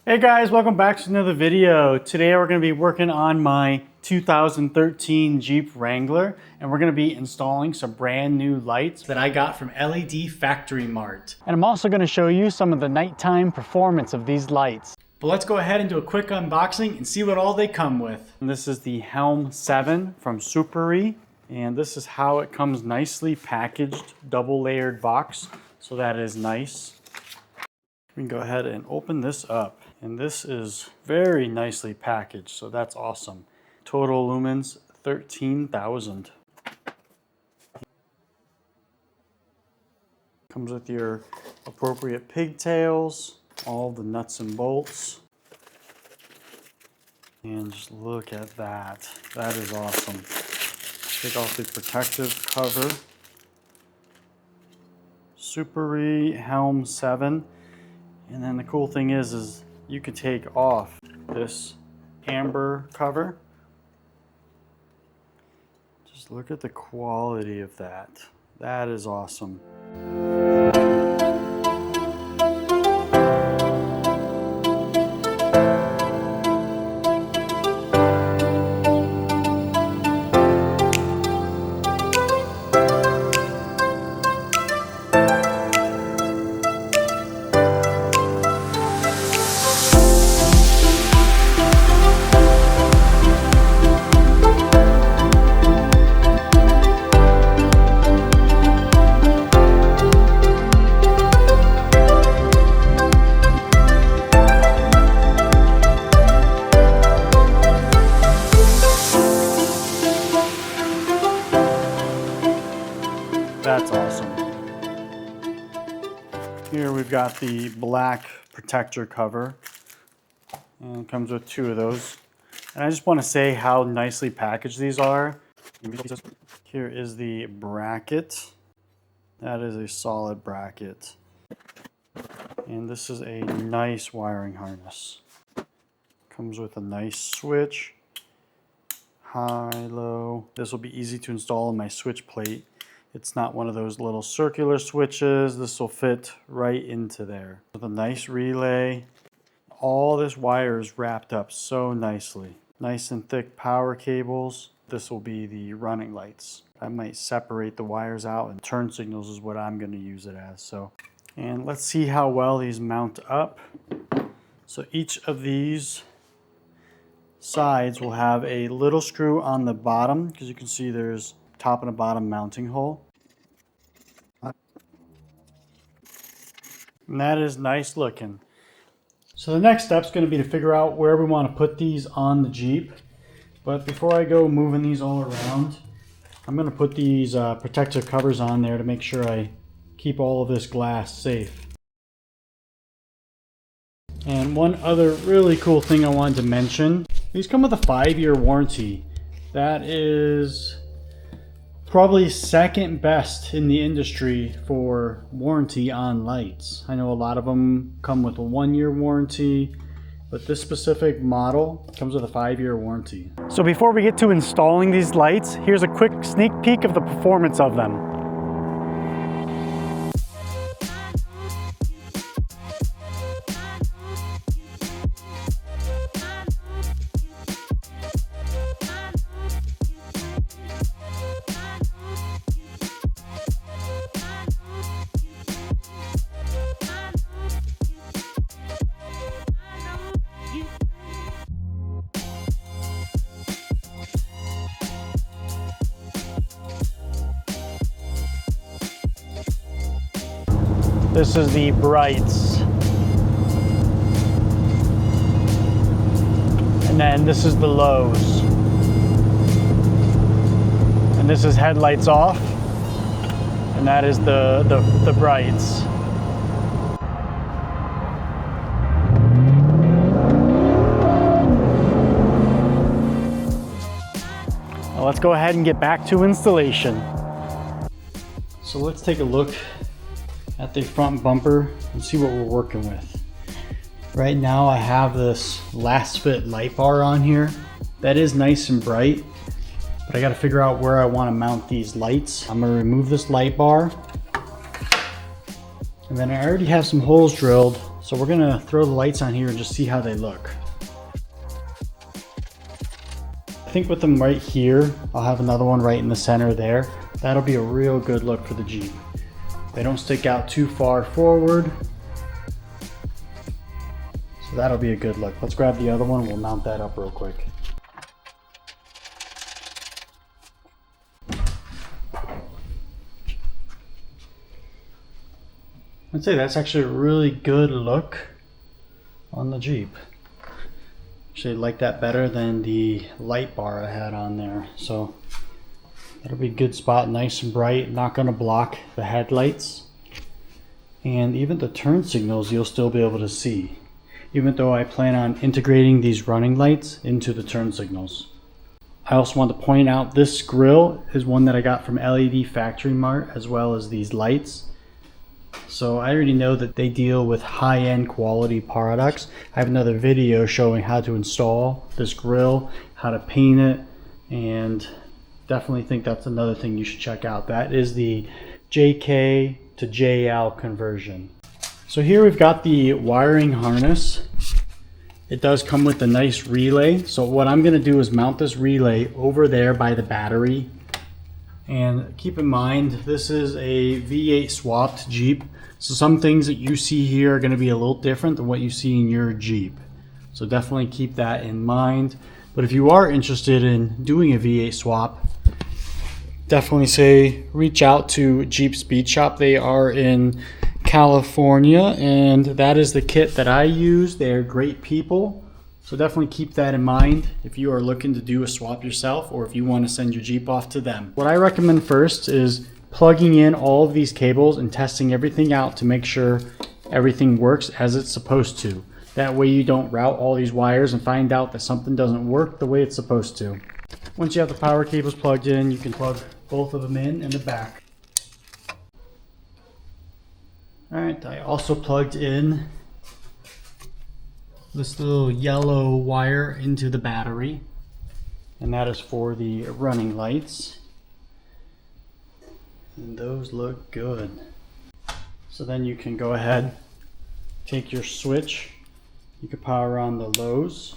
Hey guys, welcome back to another video. Today we're going to be working on my 2013 Jeep Wrangler, and we're going to be installing some brand new lights that I got from LED Factory Mart. And I'm also going to show you some of the nighttime performance of these lights. But let's go ahead and do a quick unboxing and see what all they come with. And this is the Helm 7 from Suparee, and this is how it comes nicely packaged, double layered box. So that is nice. We can go ahead and open this up. And this is very nicely packaged, so that's awesome. Total lumens, 13,000. Comes with your appropriate pigtails, all the nuts and bolts. And just look at that. That is awesome. Take off the protective cover. Suparee Helm 7. And then the cool thing is you can take off this amber cover. Just look at the quality of that. That is awesome. That's awesome. Here we've got the black protector cover, and it comes with two of those. And I just want to say how nicely packaged these are. Here is the bracket. That is a solid bracket. And this is a nice wiring harness. Comes with a nice switch, high, low. This will be easy to install in my switch plate. It's not one of those little circular switches. This will fit right into there. With a nice relay. All this wire is wrapped up so nicely. Nice and thick power cables. This will be the running lights. I might separate the wires out, and turn signals is what I'm going to use it as. And let's see how well these mount up. So each of these sides will have a little screw on the bottom, because you can see there's top and a bottom mounting hole. And that is nice looking. So the next step is going to be to figure out where we want to put these on the Jeep. But before I go moving these all around, I'm going to put these protective covers on there to make sure I keep all of this glass safe. And one other really cool thing I wanted to mention, these come with a 5-year warranty. That is probably second best in the industry for warranty on lights. I know a lot of them come with a 1-year warranty, but this specific model comes with a 5-year warranty. So before we get to installing these lights, here's a quick sneak peek of the performance of them. This is the brights. And then this is the lows. And this is headlights off. And that is the brights. Now let's go ahead and get back to installation. So let's take a look at the front bumper and see what we're working with. Right now I have this last fit light bar on here. That is nice and bright, but I got to figure out where I want to mount these lights. I'm going to remove this light bar, and then I already have some holes drilled So we're gonna throw the lights on here and just see how they look. I think with them right here, I'll have another one right in the center there. That'll be a real good look for the Jeep. They don't stick out too far forward. So that'll be a good look. Let's grab the other one. We'll mount that up real quick. I'd say that's actually a really good look on the Jeep. Actually like that better than the light bar I had on there. So that'll be a good spot, nice and bright, not gonna block the headlights. And even the turn signals you'll still be able to see, even though I plan on integrating these running lights into the turn signals. I also want to point out this grill is one that I got from LED Factory Mart, as well as these lights. So I already know that they deal with high-end quality products. I have another video showing how to install this grill, how to paint it, and definitely think that's another thing you should check out. That is the JK to JL conversion. So here we've got the wiring harness. It does come with a nice relay. So what I'm gonna do is mount this relay over there by the battery. And keep in mind, this is a V8 swapped Jeep. So some things that you see here are gonna be a little different than what you see in your Jeep. So definitely keep that in mind. But if you are interested in doing a V8 swap, definitely say reach out to Jeep Speed Shop. They are in California, and that is the kit that I use. They're great people. So definitely keep that in mind if you are looking to do a swap yourself, or if you want to send your Jeep off to them. What I recommend first is plugging in all of these cables and testing everything out to make sure everything works as it's supposed to. That way you don't route all these wires and find out that something doesn't work the way it's supposed to. Once you have the power cables plugged in, you can plug both of them in the back. Alright, I also plugged in this little yellow wire into the battery, and that is for the running lights, and those look good. So then you can go ahead, take your switch, you can power on the lows,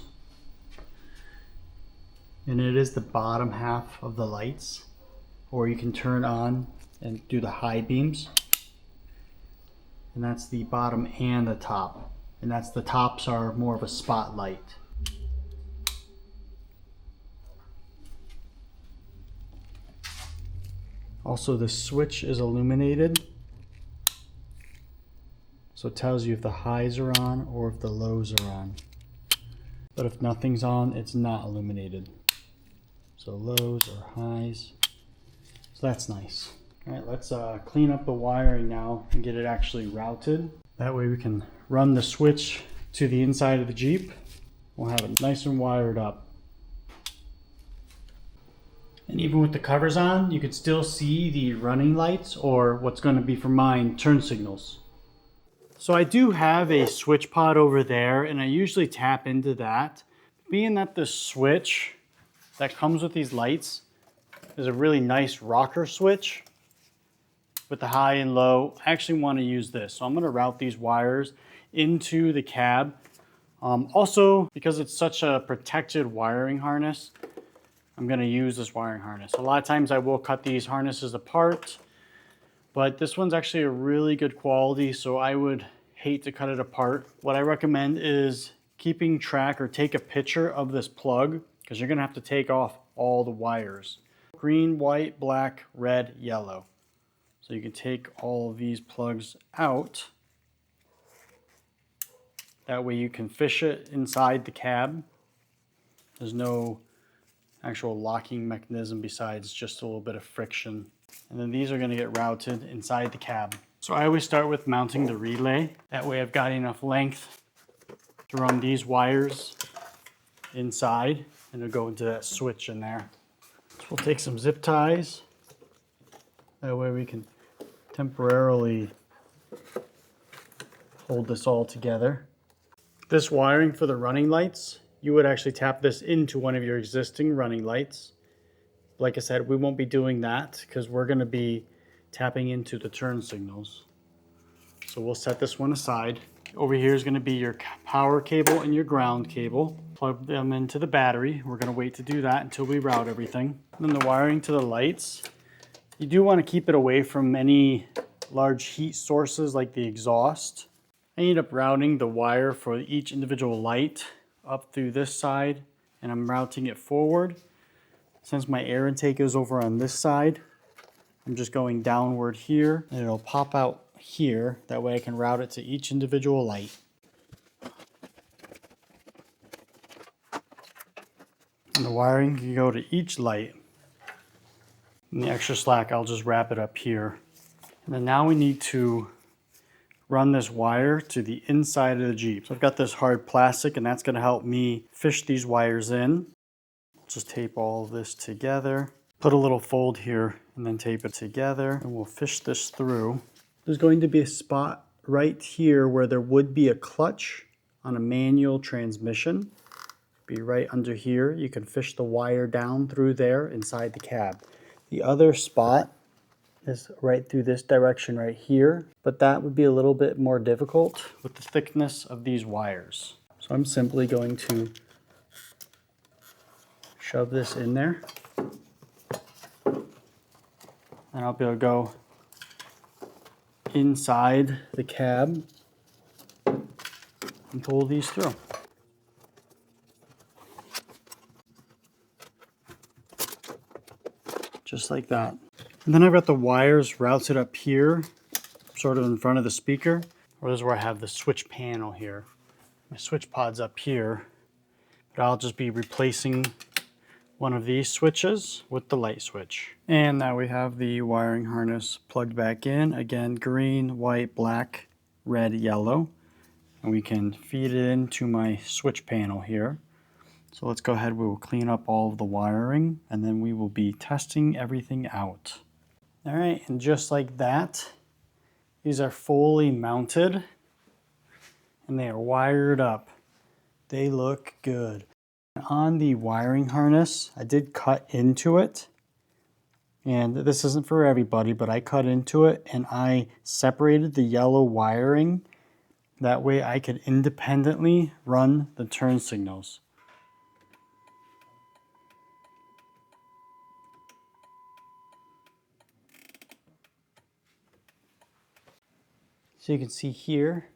and it is the bottom half of the lights, or you can turn on and do the high beams, and that's the bottom and the top. And that's the tops are more of a spotlight. Also, the switch is illuminated, so it tells you if the highs are on or if the lows are on. But if nothing's on, it's not illuminated. So lows or highs. So that's nice. All right, let's clean up the wiring now and get it actually routed. That way we can run the switch to the inside of the Jeep. We'll have it nice and wired up. And even with the covers on, you can still see the running lights, or what's going to be for mine, turn signals. So I do have a switch pod over there, and I usually tap into that. Being that the switch that comes with these lights is a really nice rocker switch with the high and low, I actually want to use this. So I'm going to route these wires into the cab. Also, because it's such a protected wiring harness, I'm going to use this wiring harness. A lot of times I will cut these harnesses apart, but this one's actually a really good quality, so I would hate to cut it apart. What I recommend is keeping track, or take a picture of this plug, because you're going to have to take off all the wires. Green, white, black, red, yellow. So you can take all of these plugs out. That way you can fish it inside the cab. There's no actual locking mechanism besides just a little bit of friction. And then these are going to get routed inside the cab. So I always start with mounting the relay. That way I've got enough length to run these wires inside, and it'll go into that switch in there. So we'll take some zip ties. That way we can temporarily hold this all together. This wiring for the running lights, you would actually tap this into one of your existing running lights. Like I said, we won't be doing that because we're going to be tapping into the turn signals. So we'll set this one aside. Over here is going to be your power cable and your ground cable. Plug them into the battery. We're going to wait to do that until we route everything. And then the wiring to the lights. You do want to keep it away from any large heat sources like the exhaust. I ended up routing the wire for each individual light up through this side, and I'm routing it forward. Since my air intake is over on this side, I'm just going downward here, and it'll pop out here. That way I can route it to each individual light. And the wiring can go to each light. And the extra slack, I'll just wrap it up here. And then now we need to run this wire to the inside of the Jeep. So I've got this hard plastic, and that's going to help me fish these wires in. Just tape all of this together. Put a little fold here and then tape it together, and we'll fish this through. There's going to be a spot right here where there would be a clutch on a manual transmission. Be right under here. You can fish the wire down through there inside the cab. The other spot is right through this direction right here, but that would be a little bit more difficult with the thickness of these wires. So I'm simply going to shove this in there, and I'll be able to go inside the cab and pull these through. Just like that. And then I've got the wires routed up here, sort of in front of the speaker. Or this is where I have the switch panel here. My switch pod's up here, but I'll just be replacing one of these switches with the light switch. And now we have the wiring harness plugged back in. Again, green, white, black, red, yellow. And we can feed it into my switch panel here. So let's go ahead, we will clean up all of the wiring, and then we will be testing everything out. All right, and just like that, these are fully mounted, and they are wired up. They look good. On the wiring harness, I did cut into it, and this isn't for everybody, but I cut into it, and I separated the yellow wiring. That way I could independently run the turn signals. So you can see here,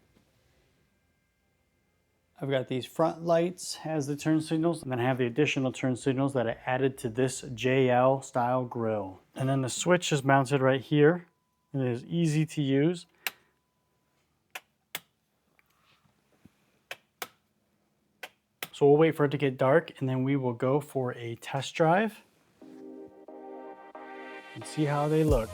I've got these front lights as the turn signals, and then I have the additional turn signals that I added to this JL style grille. And then the switch is mounted right here. It is easy to use. So we'll wait for it to get dark, and then we will go for a test drive and see how they look.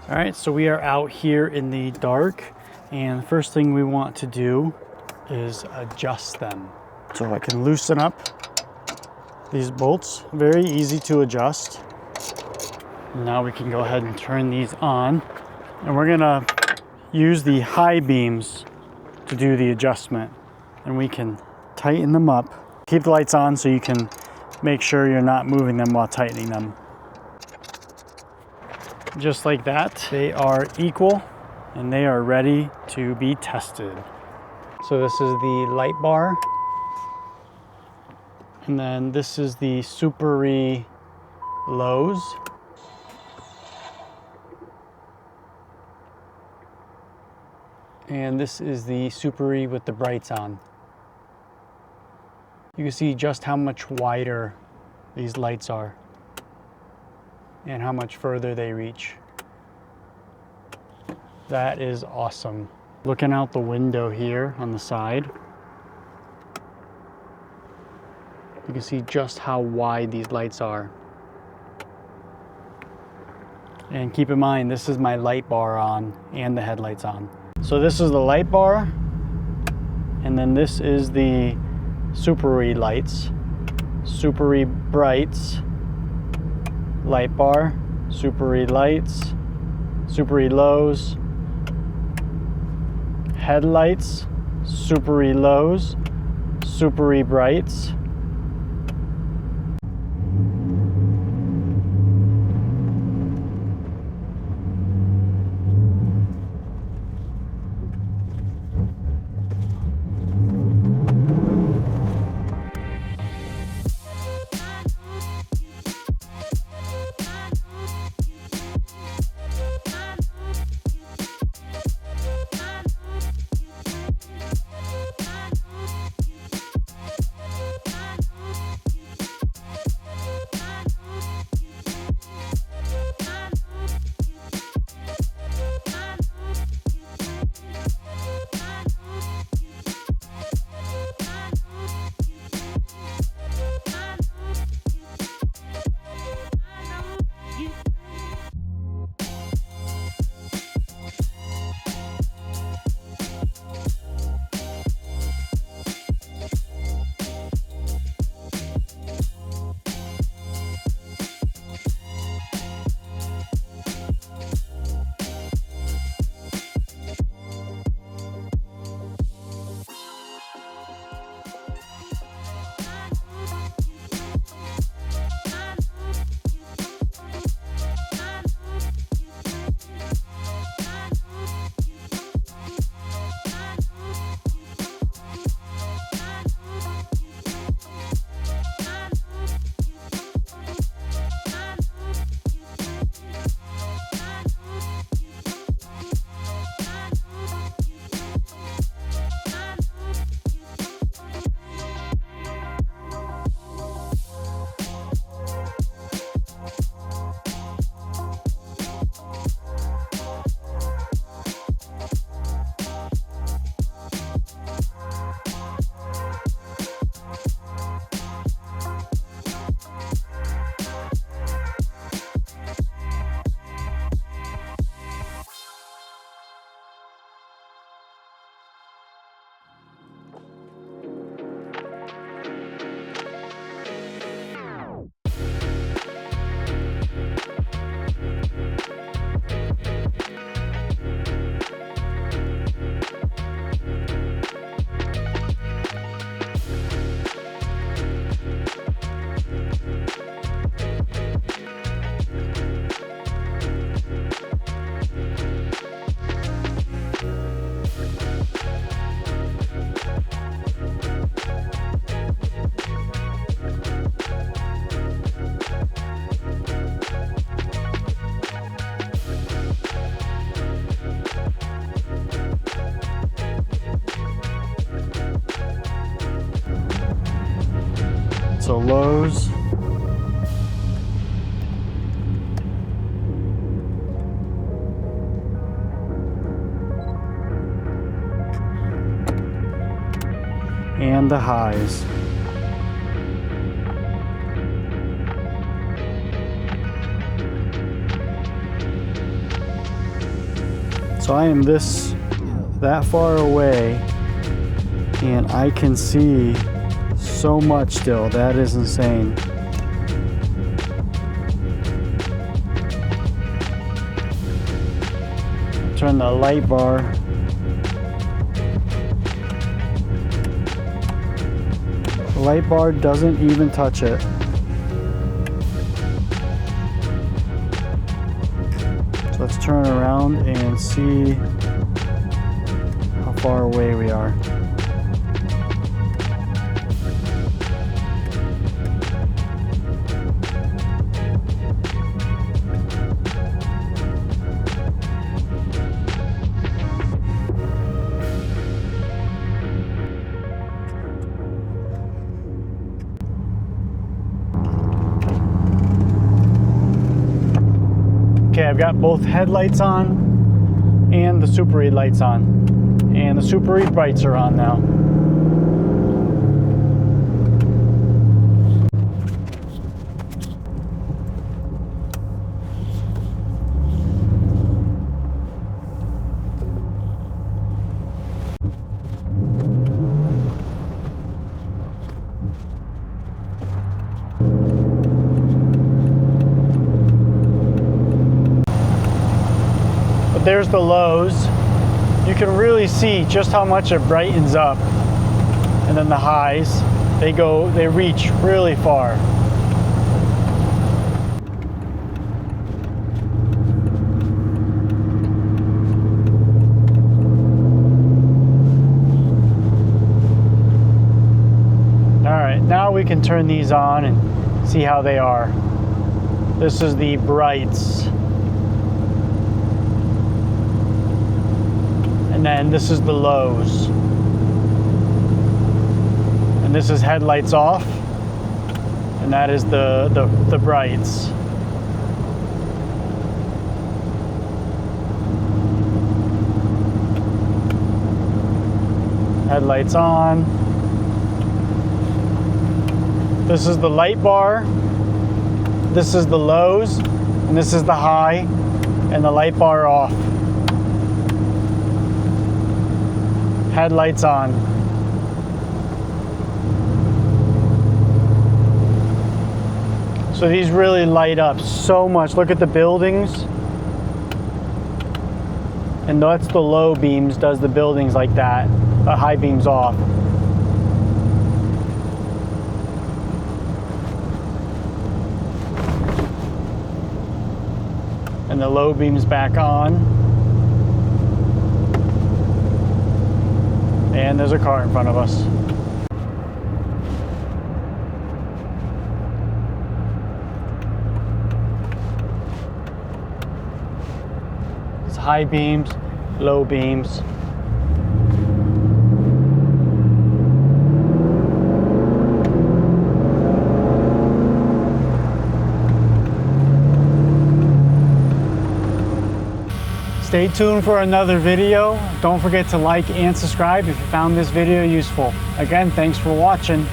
All right, so we are out here in the dark, and the first thing we want to do is adjust them. So I can loosen up these bolts, very easy to adjust. Now we can go ahead and turn these on, and we're gonna use the high beams to do the adjustment, and we can tighten them up. Keep the lights on so you can make sure you're not moving them while tightening them. Just like that, they are equal and they are ready to be tested. So this is the light bar, and then this is the Suparee lows. And this is the Suparee with the brights on. You can see just how much wider these lights are and how much further they reach. That is awesome. Looking out the window here on the side, you can see just how wide these lights are. And keep in mind, this is my light bar on and the headlights on. So this is the light bar, and then this is the Suparee lights. Suparee brights, light bar, Suparee lights, Suparee lows, headlights, Suparee lows, Suparee brights. So lows, and the highs. So I am that far away, and I can see so much still. That is insane. Turn the light bar. The light bar doesn't even touch it. So let's turn around and see how far away we are. Okay, I've got both headlights on and the Suparee lights on. And the Suparee brights are on now. there's the lows. You can really see just how much it brightens up. And then the highs, they reach really far. All right, now we can turn these on and see how they are. This is the brights. And then this is the lows. And this is headlights off. And that is the brights. Headlights on. This is the light bar. This is the lows. And this is the high. And the light bar off. Headlights on. So these really light up so much. Look at the buildings. And that's the low beams, does the buildings like that. The high beams off. And the low beams back on. And there's a car in front of us. It's high beams, low beams. Stay tuned for another video. Don't forget to like and subscribe if you found this video useful. Again, thanks for watching.